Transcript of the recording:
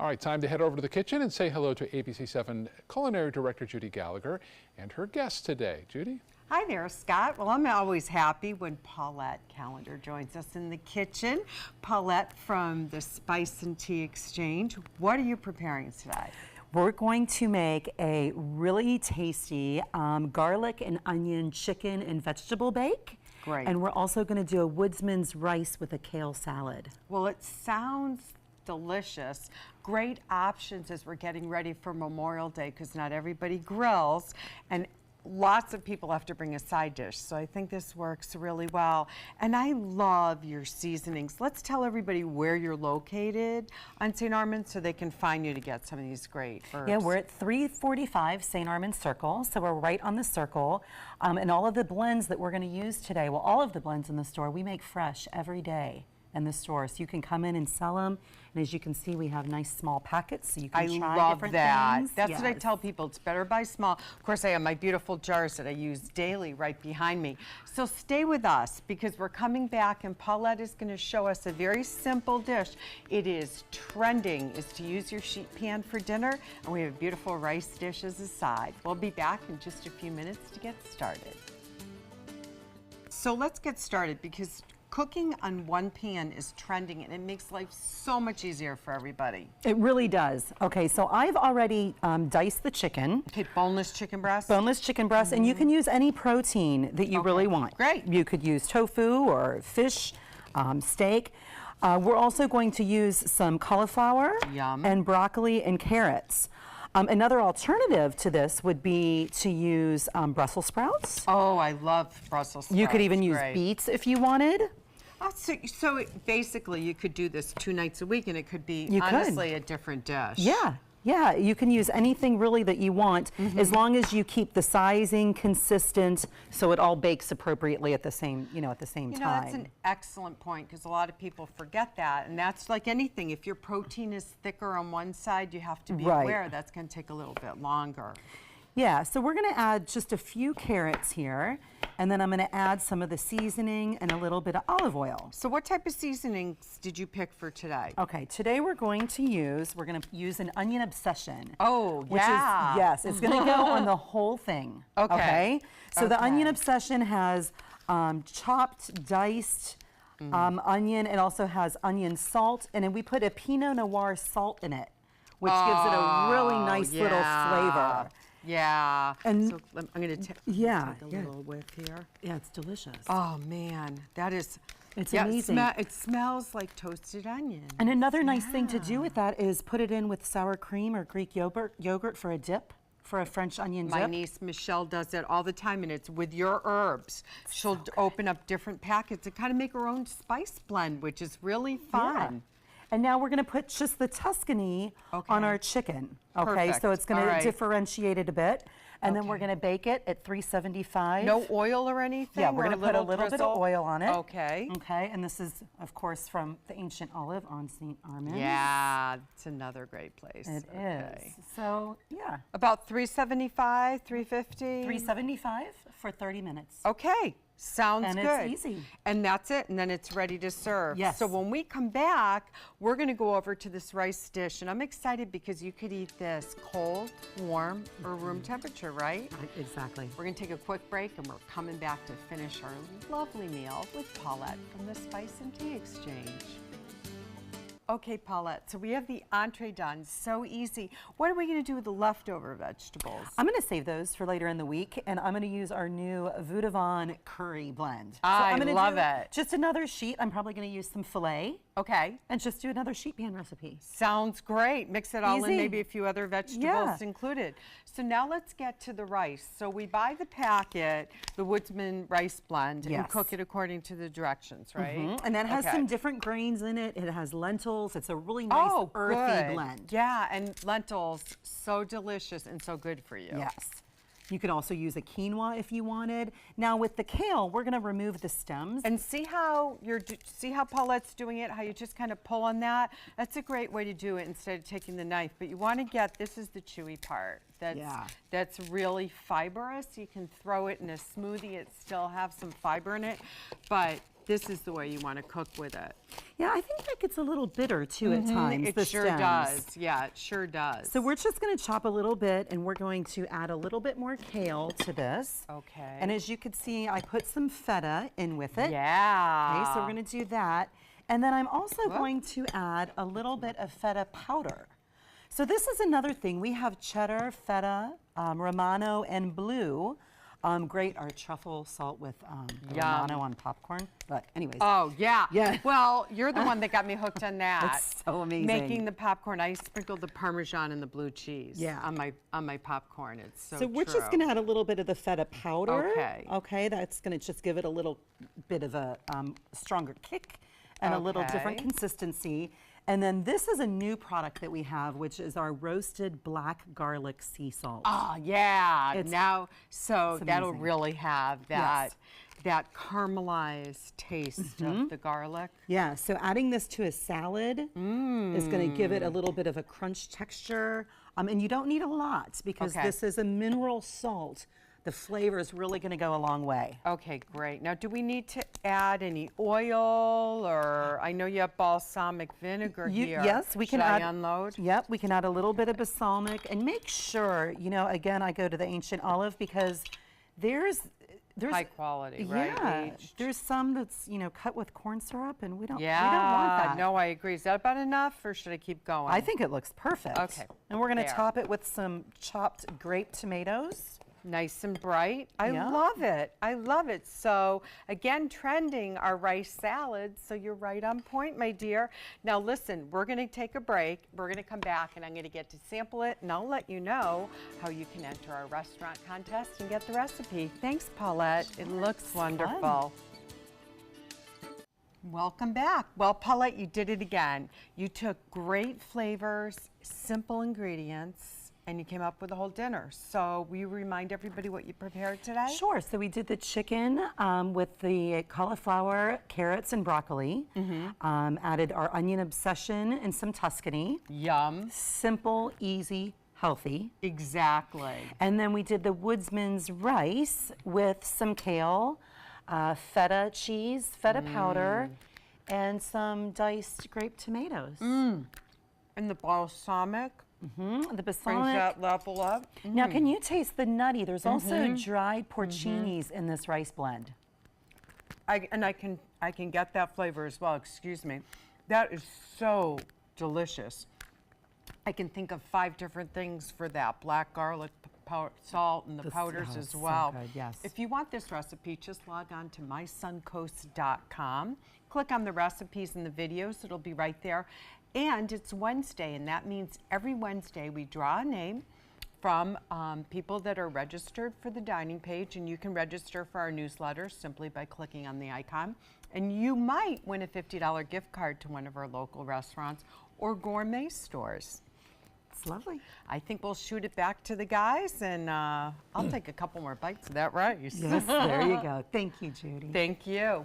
All right, time to head over to the kitchen and say hello to ABC7 Culinary Director Judi Gallagher and her guest today. Judi? Hi there, Scott. Well, I'm always happy when Paulette Callender joins us in the kitchen. Paulette from the Spice and Tea Exchange. What are you preparing today? We're going to make a really tasty garlic and onion chicken and vegetable bake. Great. And we're also going to do a woodsman's rice with a kale salad. Well, it sounds delicious. Great options as we're getting ready for Memorial Day because not everybody grills and lots of people have to bring a side dish. So I think this works really well. And I love your seasonings. Let's tell everybody where you're located on St. Armand so they can find you to get some of these great herbs. Yeah, we're at 345 St. Armand Circle, so we're right on the circle. And all of the blends that we're going to use today, well, all of the blends in the store, we make fresh every day in the store. So you can come in and sell them. And as you can see, we have nice small packets so you can try different things. That's what I tell people. It's better buy small. Of course, I have my beautiful jars that I use daily right behind me. So stay with us because we're coming back and Paulette is going to show us a very simple dish. It is trending, is to use your sheet pan for dinner, and we have beautiful rice dish as a side. We'll be back in just a few minutes to get started. So let's get started because cooking on one pan is trending and it makes life so much easier for everybody. It really does. Okay, so I've already diced the chicken. Okay, boneless chicken breast? Boneless chicken breast, and you can use any protein that you really want. Great. You could use tofu or fish, steak. We're also going to use some cauliflower and broccoli and carrots. Another alternative to this would be to use Brussels sprouts. Oh, I love Brussels sprouts. You could even use beets if you wanted. So basically you could do this 2 nights a week and it could be honestly a different dish. Yeah, you can use anything really that you want as long as you keep the sizing consistent so it all bakes appropriately at the same, at the same time. That's an excellent point because a lot of people forget that, and that's like anything. If your protein is thicker on one side, you have to be aware that's going to take a little bit longer. Yeah, so we're going to add just a few carrots here, and then I'm going to add some of the seasoning and a little bit of olive oil. So what type of seasonings did you pick for today? Okay, today we're going to use an onion obsession. Oh, which is, yes, it's going to go on the whole thing. Okay? So the onion obsession has chopped, diced onion. It also has onion salt, and then we put a Pinot Noir salt in it, which gives it a really nice little flavor. Yeah. And so I'm going to take a little whiff here. Yeah, it's delicious. Oh, man. That is... It's amazing. It smells like toasted onion. And another nice thing to do with that is put it in with sour cream or Greek yogurt for a dip, for a French onion dip. My niece Michelle does that all the time, and it's with your herbs. She'll open up different packets and kind of make her own spice blend, which is really fun. Yeah. And now we're going to put just the Tuscany on our chicken. Okay, so it's going to differentiate it a bit. And then we're going to bake it at 375. No oil or anything? Yeah, we're going to put a little bit of oil on it. Okay. Okay, and this is, of course, from the Ancient Olive on St. Armand. Yeah, it's another great place. It is. So, yeah. About 375, 350? 375 for 30 minutes. Okay. Sounds good. And it's easy. And that's it, and then it's ready to serve. Yes. So when we come back, we're going to go over to this rice dish, and I'm excited because you could eat this cold, warm, or room temperature, right? Exactly. We're going to take a quick break, and we're coming back to finish our lovely meal with Paulette from the Spice and Tea Exchange. Okay, Paulette, so we have the entree done. So easy. What are we going to do with the leftover vegetables? I'm going to save those for later in the week, and I'm going to use our new Vudavon curry blend. I love it. Just another sheet. I'm probably going to use some filet. Okay. And just do another sheet pan recipe. Sounds great. Mix it all in, maybe a few other vegetables included. So now let's get to the rice. So we buy the packet, the Woodsman rice blend, and cook it according to the directions, right? And that has some different grains in it. It has lentils. It's a really nice earthy blend. Yeah, and lentils, so delicious and so good for you. Yes. You could also use a quinoa if you wanted. Now with the kale, we're going to remove the stems. And see how Paulette's doing it, how you just kind of pull on that? That's a great way to do it instead of taking the knife. But you want to get, this is the chewy part. That's really fibrous. You can throw it in a smoothie. It still have some fiber in it. But This is the way you want to cook with it. Yeah, I think that gets a little bitter too at times. It the sure stems. does. Yeah, it sure does. So we're just going to chop a little bit, and we're going to add a little bit more kale to this. Okay. And as you can see, I put some feta in with it. Yeah. Okay, so we're going to do that. And then I'm also going to add a little bit of feta powder. So this is another thing. We have cheddar, feta, Romano, and blue. Great, our truffle salt with the Romano on popcorn. But anyways. Oh, yeah. Yeah. Well, you're the one that got me hooked on that. It's so amazing. Making the popcorn. I sprinkled the Parmesan and the blue cheese on my popcorn. It's so we're just going to add a little bit of the feta powder. Okay. Okay, that's going to just give it a little bit of a stronger kick and a little different consistency. And then this is a new product that we have, which is our roasted black garlic sea salt. Oh, yeah. It's That'll amazing. really have that caramelized taste of the garlic. Yeah, so adding this to a salad is going to give it a little bit of a crunch texture. And you don't need a lot because this is a mineral salt. The flavor is really going to go a long way. Okay, great. Now, do we need to add any oil, or I know you have balsamic vinegar here. Yes, we can Should add. I unload? Yep, we can add a little bit of balsamic, and make sure, again, I go to the ancient olive because there's High quality, right? Yeah, Aged. there's some that's cut with corn syrup, and we don't want Yeah, that. no, I agree. Is that about enough, or should I keep going? I think it looks perfect. Okay, and we're going to there. top it with some chopped grape tomatoes. Nice and bright. I Yeah. love it. I love it. So again, trending our rice salads. So you're right on point, my dear. Now listen, we're going to take a break. We're going to come back and I'm going to get to sample it, and I'll let you know how you can enter our restaurant contest and get the recipe. Thanks, Paulette. It looks wonderful. Welcome back. Well, Paulette, you did it again. You took great flavors, simple ingredients, and you came up with a whole dinner. So will you remind everybody what you prepared today? Sure. So we did the chicken with the cauliflower, carrots, and broccoli. Added our onion obsession and some Tuscany. Yum. Simple, easy, healthy. Exactly. And then we did the Woodsman's rice with some kale, feta cheese, feta powder, and some diced grape tomatoes. And the balsamic The brings balsamic. that level up. Now, can you taste the nutty? There's also dried porcinis in this rice blend. I can get that flavor as well. Excuse me. That is so delicious. I can think of 5 different things for that. Black garlic salt and the powders as so well. good, yes. If you want this recipe, just log on to mysuncoast.com. Click on the recipes and the videos. It'll be right there. And it's Wednesday, and that means every Wednesday we draw a name from people that are registered for the dining page, and you can register for our newsletter simply by clicking on the icon. And you might win a $50 gift card to one of our local restaurants or gourmet stores. It's lovely. I think we'll shoot it back to the guys, and I'll take a couple more bites of that rice. Yes, there you go. Thank you, Judy. Thank you.